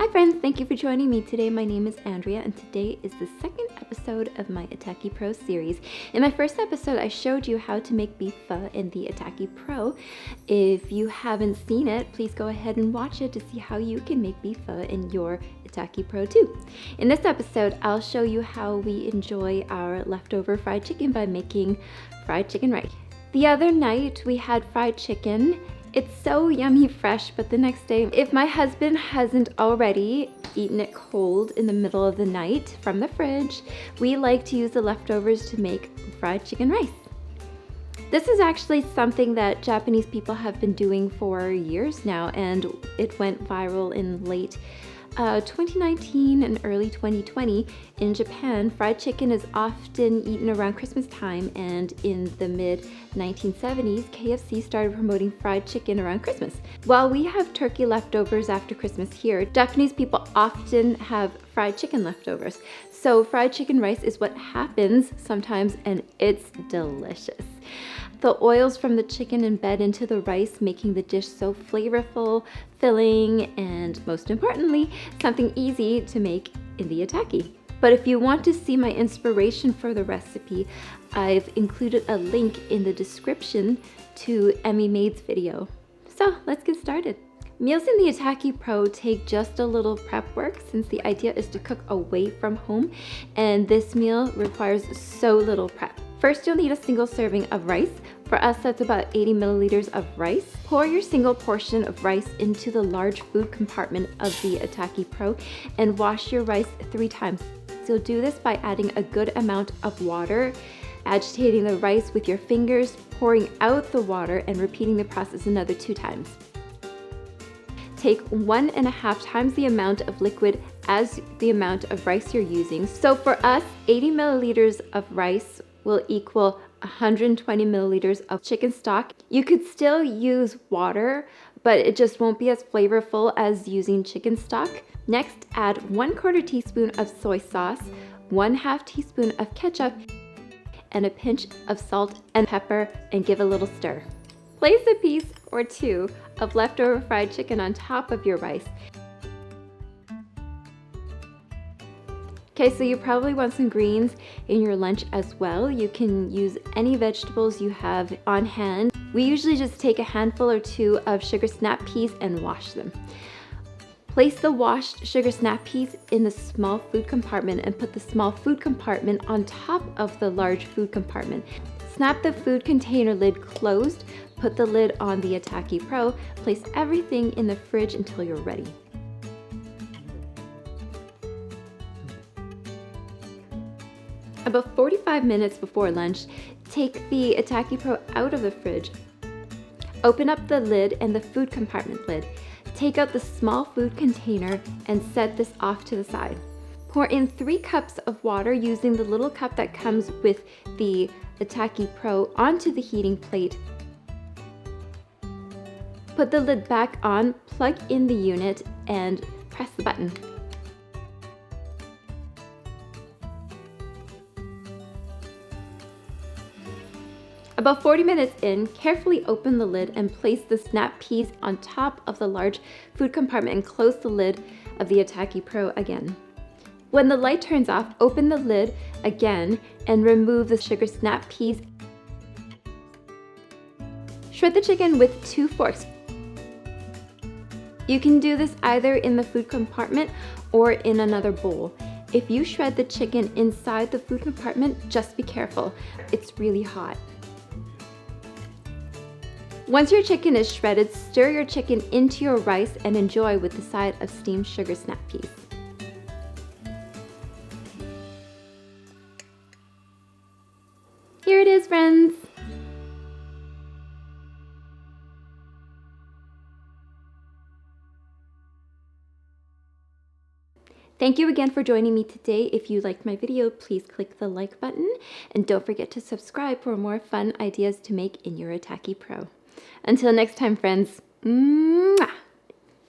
Hi friends, thank you for joining me today. My name is Andrea and today is the second episode of my Itaki Pro series. In my first episode, I showed you how to make beef pho in the Itaki Pro. If you haven't seen it, please go ahead and watch it to see how you can make beef pho in your Itaki Pro too. In this episode, I'll show you how we enjoy our leftover fried chicken by making fried chicken rice. The other night we had fried chicken. It's so yummy fresh, but the next day, if my husband hasn't already eaten it cold in the middle of the night from the fridge, we like to use the leftovers to make fried chicken rice. This is actually something that Japanese people have been doing for years now, and it went viral in late 2019 and early 2020 in Japan. Fried chicken is often eaten around Christmas time, and in the mid 1970s, KFC started promoting fried chicken around Christmas. While we have turkey leftovers after Christmas here, Japanese people often have fried chicken leftovers. So fried chicken rice is what happens sometimes, and it's delicious. The oils from the chicken embed into the rice, making the dish so flavorful, filling, and most importantly, something easy to make in the Itaki. But if you want to see my inspiration for the recipe, I've included a link in the description to Emmy Maid's video. So let's get started. Meals in the Itaki Pro take just a little prep work since the idea is to cook away from home, and this meal requires so little prep. First, you'll need a single serving of rice. For us, that's about 80 milliliters of rice. Pour your single portion of rice into the large food compartment of the Itaki Pro and wash your rice 3 times. So you'll do this by adding a good amount of water, agitating the rice with your fingers, pouring out the water, and repeating the process another 2 times. Take 1.5 times the amount of liquid as the amount of rice you're using. So for us, 80 milliliters of rice will equal 120 milliliters of chicken stock. You could still use water, but it just won't be as flavorful as using chicken stock. Next, add 1/4 teaspoon of soy sauce, 1/2 teaspoon of ketchup, and a pinch of salt and pepper, and give a little stir. Place a piece or 2 of leftover fried chicken on top of your rice. Okay, so you probably want some greens in your lunch as well. You can use any vegetables you have on hand. We usually just take a handful or 2 of sugar snap peas and wash them. Place the washed sugar snap peas in the small food compartment and put the small food compartment on top of the large food compartment. Snap the food container lid closed, put the lid on the Itaki Pro, place everything in the fridge until you're ready. About 45 minutes before lunch, take the Itaki Pro out of the fridge. Open up the lid and the food compartment lid. Take out the small food container and set this off to the side. Pour in 3 cups of water using the little cup that comes with the Itaki Pro onto the heating plate. Put the lid back on, plug in the unit, and press the button. About 40 minutes in, carefully open the lid and place the snap peas on top of the large food compartment and close the lid of the Itaki Pro again. When the light turns off, open the lid again and remove the sugar snap peas. Shred the chicken with 2 forks. You can do this either in the food compartment or in another bowl. If you shred the chicken inside the food compartment, just be careful. It's really hot. Once your chicken is shredded, stir your chicken into your rice and enjoy with the side of steamed sugar snap peas. Here it is, friends. Thank you again for joining me today. If you liked my video, please click the like button and don't forget to subscribe for more fun ideas to make in your Itaki Pro. Until next time, friends. Mwah!